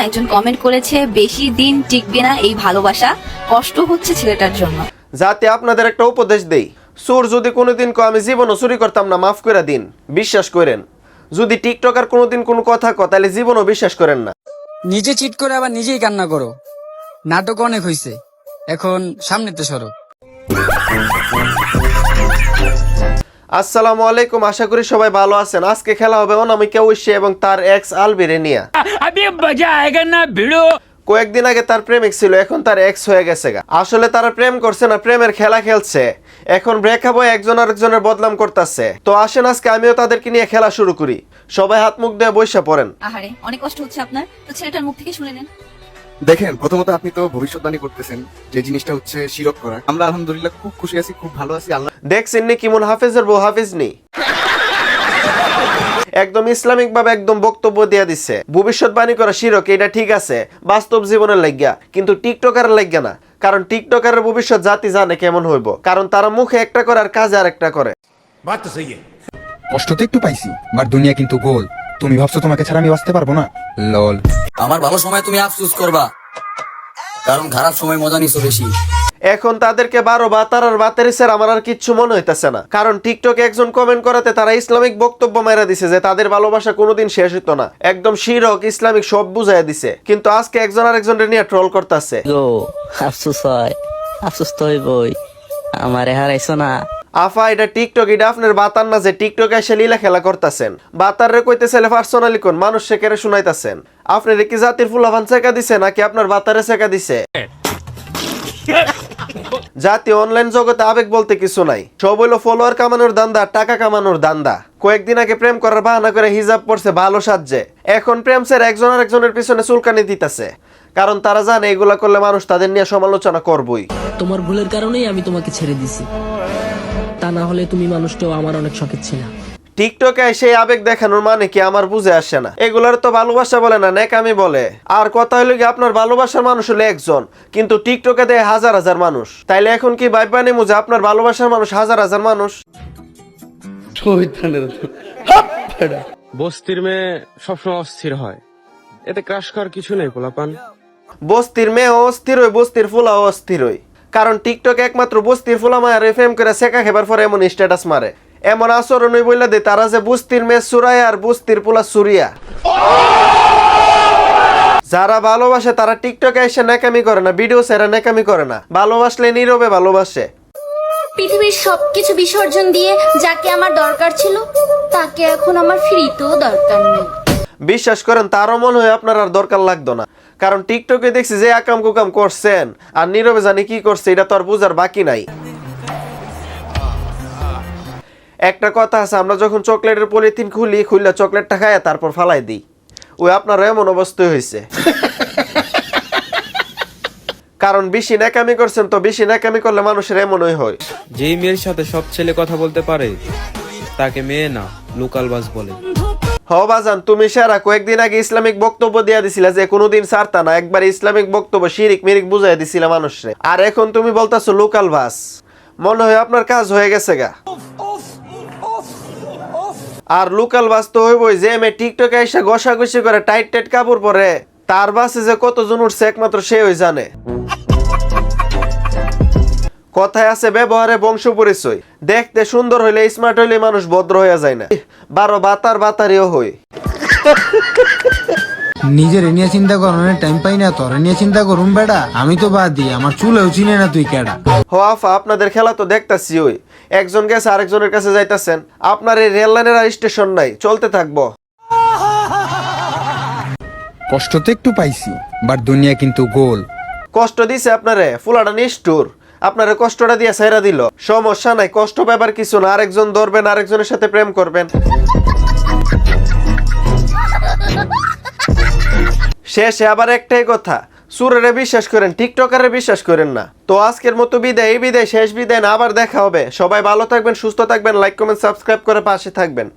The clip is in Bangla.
একজন কমেন্ট করেছে বেশি দিন টিকবে না এই ভালোবাসা, কষ্ট হচ্ছে ছেলেটার জন্য। যাতে আপনাদের একটা উপদেশ দেই, চোর যদি কোনোদিন আমি জীবনও চুরি করতাম না, মাফ করে দিন, বিশ্বাস করেন। যদি টিকটকার কোনোদিন কোনো কথা কয় তাহলে জীবনও বিশ্বাস করেন না। নিজে চিট করে আবার নিজেই কান্না করো। নাটক অনেক হয়েছে, এখন সামনেতে সরো। আসসালামু আলাইকুম, আশা করি সবাই ভালো আছেন। আজকে খেলা হবে অনামিকা ঐশী এবং তার এক্স আলবিরে নিয়ে। কয়েকদিন আগে তার প্রেমিক ছিল, এখন তার এক্স হয়ে গেছে। আসলে তারা প্রেম করছে না, প্রেমের খেলা খেলছে। এখন ব্রেকআপ হয়ে একজন আরেকজনের বদনাম করতেছে। তো আসেন আজকে আমিও তাদেরকে নিয়ে খেলা শুরু করি। সবাই হাত মুখ দিয়ে বসে পড়েন। আহারে অনেক কষ্ট হচ্ছে আপনার, তো ছেলেটার মুখ থেকে শুনে নেন। দেখেন, প্রথমত আপনি তো ভবিষ্যৎবাণী করতেছেন, যে জিনিসটা হচ্ছে শিরক করা। আমরা আলহামদুলিল্লাহ খুব খুশি আছি, খুব ভালো আছি। আল্লাহ দেখছেন নি কেমন হাফেজের বউ হাফেজ নেই, একদম ইসলামিক ভাবে একদম বক্তব্য দিয়ে দিচ্ছে। ভবিষ্যৎবাণী করা শিরক, এটা ঠিক আছে বাস্তব জীবনের লাগিয়া, কিন্তু টিকটকারের লাগিয়া না। কারণ টিকটকারের ভবিষ্যৎ জাতি জানে কেমন হইব, কারণ তারা মুখে একটা করে আর কাজে আর একটা করে। কষ্ট তো একটু পাইছি, বাট দুনিয়া কিন্তু গোল। তুমি ভাবছো তোমাকে ছাড়া আমি বাঁচতে পারবো না? লল। আমার ভালো সময় তুমি আফসোস করবা, কারণ খারাপ সময় মজা নিছো বেশি। এখন তাদেরকে 12 বা তারার বাতেরিসের আমার আর কিচ্ছু মনে হইতেছে না। কারণ টিকটকে একজন কমেন্ট করাতে তারা ইসলামিক বক্তব্য মেরা দিছে যে তাদের ভালোবাসা কোনোদিন শেষ হইতো না, একদম শিরক ইসলামিক সব বুঝাইয়া দিছে। কিন্তু আজকে একজন আরেকজনের নিয়ে ট্রোল করতেছে। গো আফসোস হয়, আফসোস তো হইবই, আমারে হারাইছো না। আফা, এটা টিকটক, এটা আপনার বাতার না যে টিকটকে এসে লীলা খেলা করতেছেন। বাতার রে কইতেছে পার্সোনালি কোন মানুষ সেকেরে শুনাইতেছেন। আপনার কি জাতির ফুলাফান চেকা দিছে নাকি আপনার বাতারে চেকা দিছে? জাতি অনলাইন জগতে আবেগ বলতে কিছু নাই, সব হইলো ফলোয়ার কামানোর দান্দা, টাকা কামানোর দান্দা। কয়েকদিন আগে প্রেম করার বাহানা করে হিজাব পড়ছে ভালো সাজছে, এখন প্রেম সের একজন আরেকজনের পিছনে চুলকানি দিতেছে। কারণ তারা জানে এগুলা করলে মানুষ তাদের নিয়ে সমালোচনা করবই। তোমার ভুলের কারণেই আমি তোমাকে ছেড়ে দিছি, তা না হলে তুমি মানুষটাও আমার অনেক শখের ছিল। টিকটকে সেই আবেগ দেখানোর মানে কি আমার বুঝে আসে না। এগুলার তো ভালোবাসা বলে না, নেকামি বলে। আর কথা হইলো কি, আপনার ভালোবাসার মানুষ হলো একজন, কিন্তু টিকটকে দেয় হাজার হাজার মানুষ। তাইলে এখন কি ভাইবা নেমু যে আপনার ভালোবাসার মানুষ হাজার হাজার মানুষ? বস্তির মেয়ে সবসময় অস্থির হয়, এতে ক্রাশ করার কিছু নেই পোলাপান। বস্তির মেয়ে অস্থির হই, বস্তির ফুলা অস্থির হই। কারণ টিকটকে একমাত্র বস্তির ফুলা মায়ের এফএম করে সেকা খেবার পরে এমন স্ট্যাটাস মারে, এমন আচরণ বইলা দে তারা যে বস্তির মেয়ে সুরাইয়া আর বস্তির পোলা সুরিয়া। যারা ভালোবাসে তারা টিকটকে এসে নেকামি করে না, ভিডিও সেরা নেকামি করে না, ভালোবাসলে নীরবে ভালোবাসে। পৃথিবীর সবকিছু বিসর্জন দিয়ে যাকে আমার দরকার ছিল তাকে এখন আমার ফিরিতেও দরকার নেই। বিশ্বাস করেন তারও মনে হয় আপনার আর দরকার লাগতো না। কারণ টিকটকে দেখছি যে আকাম কুকাম করছেন আর নীরবে জানি কি করছে, এটা তো আর বুঝার বাকি নাই। একটা কথা আছে, আমরা যখন চকলেটের পলিথিন খুললে চকলেটটা খায় তারপর ফালাই দিই, ওই আপনার এমন অবস্থা হয়েছে। কারণ বেশি ন্যাকামি করছেন, তো বেশি ন্যাকামি করলে মানুষের এমনই হয়। যেই মেয়ের সাথে সব ছেলে কথা বলতে পারে তাকে মেয়ে না, লোকালবাজ বলে। হ বাজান, তুমি সারা কয়েকদিন আগে ইসলামিক বক্তব্য দিয়া দিছিলা যে কোনোদিন ছাড়তা না, একবার ইসলামিক বক্তব্য শিরিক মিরিক বুঝাই দিছিলা মানুষরে। আর এখন তুমি বলতাছো লোকাল বাস। মনে হয় আপনার কাজ হয়ে গেছে গা। আর লোকাল বাস তো হইবই যে মেয়ে টিকটকে এসে ঘষাঘষি করে টাইট টাইট কাপড় পরে, তার বাসে যে কতজন উঠছে একমাত্র সেই জানে। কথায় আছে ব্যবহারে বংশ পরিচয়। দেখতে সুন্দর হইলে স্মার্ট হইলে মানুষ ভদ্র হইয়া যায় না, 12 বাতার বাতারিও হই। নিজের নিয়ে চিন্তা করার টাইম পাই না, তোর নিয়ে চিন্তা করুম বেড়া। আমি তো বাদ দিই, আমার চুলেও চিনে না তুই কেডা। আফা, আপনাদের খেলা তো দেখতাছি, ওই একজন গেছে আরেকজনের কাছে যাইতাছেন। আপনার এই রেল লাইনের আর স্টেশন নাই, চলতে থাকবো। কষ্ট তো একটু পাইছি, বাট দুনিয়া কিন্তু গোল। কষ্ট দিছে আপনারে, ফুলাটা নিষ্ঠুর। আপনারে কষ্টটা দিয়ে ছাইরা দিল, সমস্যা নাই, কষ্ট পাইবার কিছু না। আরেকজন ধরবেন, আরেকজনের সাথে প্রেম করবেন। শেষে আবার একটাই কথা, সুরেরে বিশ্বাস করেন, টিকটকারে বিশ্বাস করেন না। তো আজকের মতো বিদায়, এই বিদায় শেষ বিদায় না, আবার দেখা হবে। সবাই ভালো থাকবেন, সুস্থ থাকবেন, লাইক কমেন্ট সাবস্ক্রাইব করে পাশে থাকবেন।